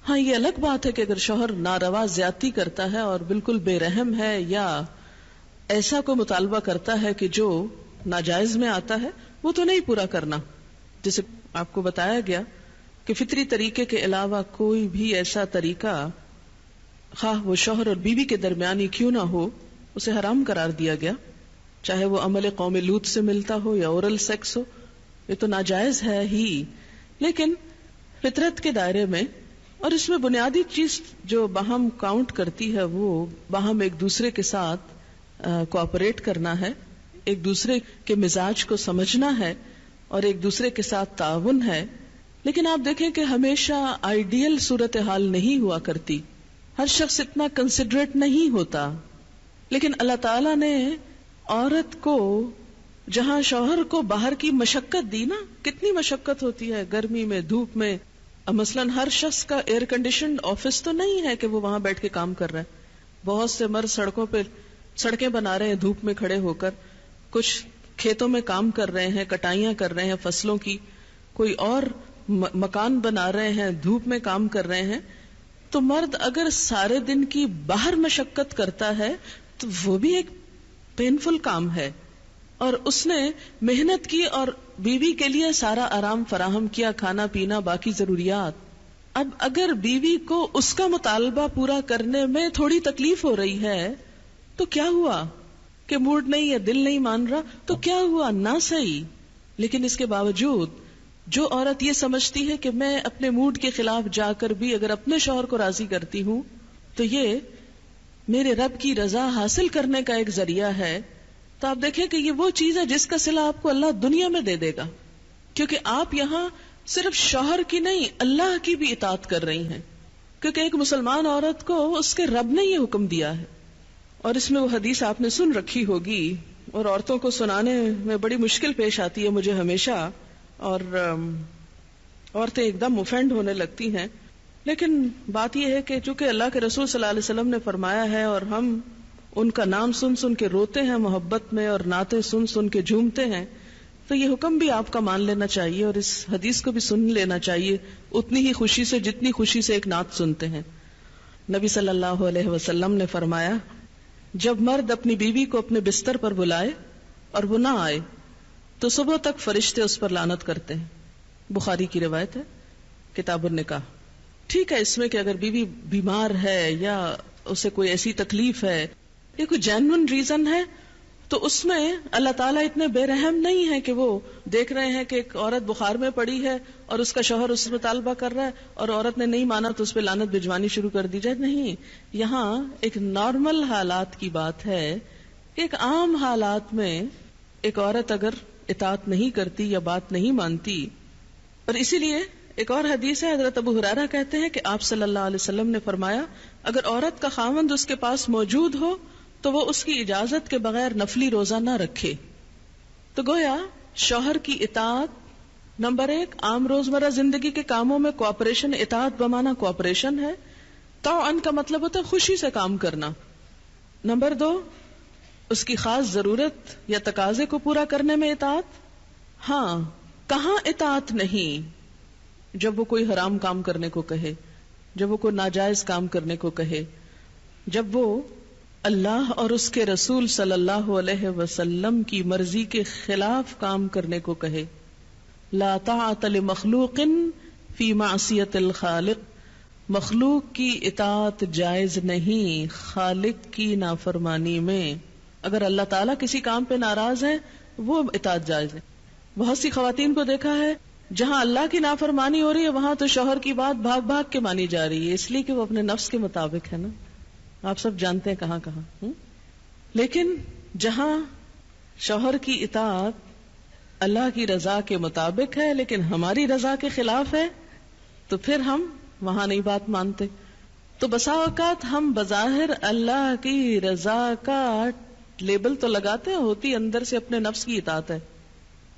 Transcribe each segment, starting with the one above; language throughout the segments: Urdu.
ہاں یہ الگ بات ہے کہ اگر شوہر ناروا زیادتی کرتا ہے اور بالکل بے رحم ہے یا ایسا کوئی مطالبہ کرتا ہے کہ جو ناجائز میں آتا ہے، وہ تو نہیں پورا کرنا. جیسے آپ کو بتایا گیا کہ فطری طریقے کے علاوہ کوئی بھی ایسا طریقہ خواہ وہ شوہر اور بیوی کے درمیان ہی کیوں نہ ہو اسے حرام قرار دیا گیا، چاہے وہ عمل قوم لوط سے ملتا ہو یا اورل سیکس ہو، یہ تو ناجائز ہے ہی. لیکن فطرت کے دائرے میں، اور اس میں بنیادی چیز جو باہم کاؤنٹ کرتی ہے وہ باہم ایک دوسرے کے ساتھ کوآپریٹ کرنا ہے، ایک دوسرے کے مزاج کو سمجھنا ہے اور ایک دوسرے کے ساتھ تعاون ہے. لیکن آپ دیکھیں کہ ہمیشہ آئیڈیل صورتحال نہیں ہوا کرتی، ہر شخص اتنا کنسیڈریٹ نہیں ہوتا. لیکن اللہ تعالیٰ نے عورت کو جہاں شوہر کو باہر کی مشقت دی نا، کتنی مشقت ہوتی ہے گرمی میں، دھوپ میں. مثلاً ہر شخص کا ایئر کنڈیشنڈ آفس تو نہیں ہے کہ وہ وہاں بیٹھ کے کام کر رہا ہے. بہت سے مرد سڑکوں پہ سڑکیں بنا رہے ہیں دھوپ میں کھڑے ہو کر، کچھ کھیتوں میں کام کر رہے ہیں، کٹائیاں کر رہے ہیں فصلوں کی، کوئی اور مکان بنا رہے ہیں، دھوپ میں کام کر رہے ہیں. تو مرد اگر سارے دن کی باہر مشقت کرتا ہے تو وہ بھی ایک پینفل کام ہے، اور اس نے محنت کی اور بیوی کے لیے سارا آرام فراہم کیا، کھانا پینا باقی ضروریات. اب اگر بیوی کو اس کا مطالبہ پورا کرنے میں تھوڑی تکلیف ہو رہی ہے تو کیا ہوا کہ موڈ نہیں ہے، دل نہیں مان رہا، تو کیا ہوا؟ نہ صحیح. لیکن اس کے باوجود جو عورت یہ سمجھتی ہے کہ میں اپنے موڈ کے خلاف جا کر بھی اگر اپنے شوہر کو راضی کرتی ہوں تو یہ میرے رب کی رضا حاصل کرنے کا ایک ذریعہ ہے، تو آپ دیکھیں کہ یہ وہ چیز ہے جس کا صلہ آپ کو اللہ دنیا میں دے دے گا، کیونکہ آپ یہاں صرف شوہر کی نہیں اللہ کی بھی اطاعت کر رہی ہیں. کیونکہ ایک مسلمان عورت کو اس کے رب نے یہ حکم دیا ہے. اور اس میں وہ حدیث آپ نے سن رکھی ہوگی اور عورتوں کو سنانے میں بڑی مشکل پیش آتی ہے مجھے ہمیشہ، اور عورتیں ایک دم اوفینڈ ہونے لگتی ہیں. لیکن بات یہ ہے کہ چونکہ اللہ کے رسول صلی اللہ علیہ وسلم نے فرمایا ہے اور ہم ان کا نام سن سن کے روتے ہیں محبت میں اور نعتیں سن سن کے جھومتے ہیں، تو یہ حکم بھی آپ کا مان لینا چاہیے اور اس حدیث کو بھی سن لینا چاہیے اتنی ہی خوشی سے جتنی خوشی سے ایک نعت سنتے ہیں. نبی صلی اللہ علیہ وسلم نے فرمایا جب مرد اپنی بیوی کو اپنے بستر پر بلائے اور وہ نہ آئے تو صبح تک فرشتے اس پر لعنت کرتے ہیں. بخاری کی روایت ہے کتاب النکاح. ٹھیک ہے اس میں کہ اگر بیوی بیمار ہے یا اسے کوئی ایسی تکلیف ہے یا کوئی جینون ریزن ہے تو اس میں اللہ تعالیٰ اتنے بے رحم نہیں ہے کہ وہ دیکھ رہے ہیں کہ ایک عورت بخار میں پڑی ہے اور اس کا شوہر اس سے مطالبہ کر رہا ہے اور عورت نے نہیں مانا تو اس پہ لعنت بھجوانی شروع کر دی جائے. نہیں، یہاں ایک نارمل حالات کی بات ہے. ایک عام حالات میں ایک عورت اگر اطاعت نہیں کرتی یا بات نہیں مانتی، اور اسی لیے ایک اور حدیث ہے حضرت ابو ہریرہ کہتے ہیں کہ آپ صلی اللہ علیہ وسلم نے فرمایا اگر عورت کا خاوند اس کے پاس موجود ہو تو وہ اس کی اجازت کے بغیر نفلی روزہ نہ رکھے. تو گویا شوہر کی اطاعت نمبر 1 عام روزمرہ زندگی کے کاموں میں کوآپریشن، اطاعت بمانا کوآپریشن ہے. طوعاً کا مطلب ہوتا ہے خوشی سے کام کرنا. نمبر 2 اس کی خاص ضرورت یا تقاضے کو پورا کرنے میں اطاعت. ہاں کہاں اطاعت نہیں؟ جب وہ کوئی حرام کام کرنے کو کہے، جب وہ کوئی ناجائز کام کرنے کو کہے، جب وہ اللہ اور اس کے رسول صلی اللہ علیہ وسلم کی مرضی کے خلاف کام کرنے کو کہے. لا طاعت لمخلوق فی معصیت الخالق. مخلوق کی اطاعت جائز نہیں خالق کی نافرمانی میں. اگر اللہ تعالیٰ کسی کام پہ ناراض ہے وہ اطاعت جائز ہے. بہت سی خواتین کو دیکھا ہے جہاں اللہ کی نافرمانی ہو رہی ہے وہاں تو شوہر کی بات بھاگ بھاگ کے مانی جا رہی ہے، اس لیے کہ وہ اپنے نفس کے مطابق ہے نا. آپ سب جانتے ہیں کہاں کہاں. لیکن جہاں شوہر کی اطاعت اللہ کی رضا کے مطابق ہے لیکن ہماری رضا کے خلاف ہے تو پھر ہم وہاں نہیں بات مانتے. تو بسا اوقات ہم بظاہر اللہ کی رضا کا لیبل تو لگاتے ہیں، ہوتی اندر سے اپنے نفس کی اطاعت ہے.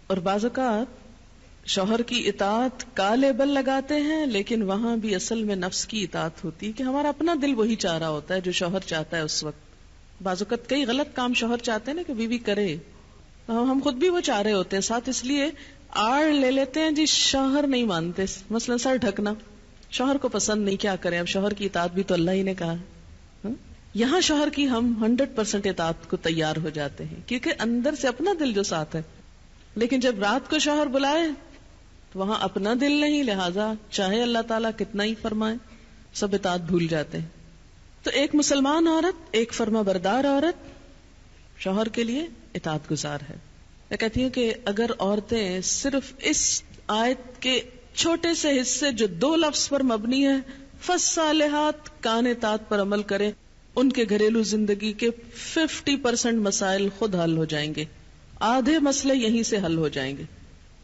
اور بعض اوقات شوہر کی اطاعت کا لیبل لگاتے ہیں لیکن وہاں بھی اصل میں نفس کی اطاعت ہوتی کہ ہمارا اپنا دل وہی چاہ رہا ہوتا ہے جو شوہر چاہتا ہے اس وقت. بعض اوقات کئی غلط کام شوہر چاہتے ہیں نا کہ بیوی کرے، ہم خود بھی وہ چاہ رہے ہوتے ہیں، ساتھ اس لیے آڑ لے لیتے ہیں جی شوہر نہیں مانتے. مثلا سر ڈھکنا، شوہر کو پسند نہیں، کیا کریں، اب شوہر کی اطاعت بھی تو اللہ ہی نے کہا ہے. یہاں شوہر کی ہم 100% اطاعت کو تیار ہو جاتے ہیں کیونکہ اندر سے اپنا دل جو ساتھ ہے. لیکن جب رات کو شوہر بلائے تو وہاں اپنا دل نہیں، لہذا چاہے اللہ تعالیٰ کتنا ہی فرمائے سب اطاعت بھول جاتے ہیں. تو ایک مسلمان عورت، ایک فرما بردار عورت شوہر کے لیے اطاعت گزار ہے. میں کہتی ہوں کہ اگر عورتیں صرف اس آیت کے چھوٹے سے حصے جو 2 لفظ پر مبنی ہے فالصالحات کان اطاعت پر عمل کریں، ان کے گھریلو زندگی کے 50% مسائل خود حل ہو جائیں گے. آدھے مسئلے یہیں سے حل ہو جائیں گے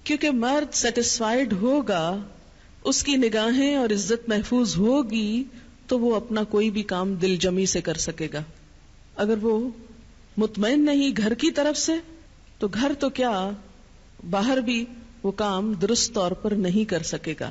کیونکہ مرد سیٹسفائیڈ ہوگا، اس کی نگاہیں اور عزت محفوظ ہوگی تو وہ اپنا کوئی بھی کام دل جمی سے کر سکے گا. اگر وہ مطمئن نہیں گھر کی طرف سے تو گھر تو کیا باہر بھی وہ کام درست طور پر نہیں کر سکے گا.